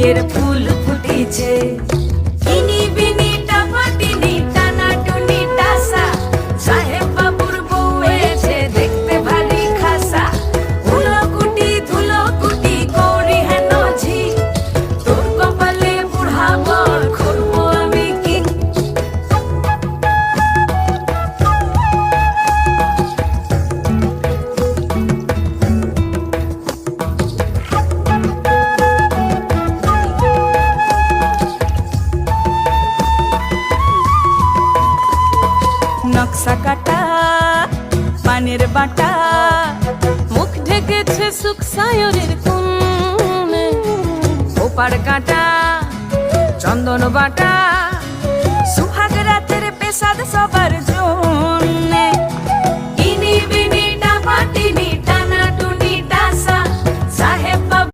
বিয়ের ফুল ফুটেছে। ইনি বিনি টাপাটিনি টানা টুনি টাসা, সাহেব বাবুর বউ হয়েছে দেখতে ভারী খাসা। ধুলো কুটি কৌড়ি হেন ঝি, তোর কপালে বুড়া বর করবো আমি কি। নকশা কাটা পানের বাটা, মুখ ঢেকেছে সুখ সায়রের কোণে। ওপার কাটা চন্দন বাটা, সুহাগ রাতের পেশাদ সবার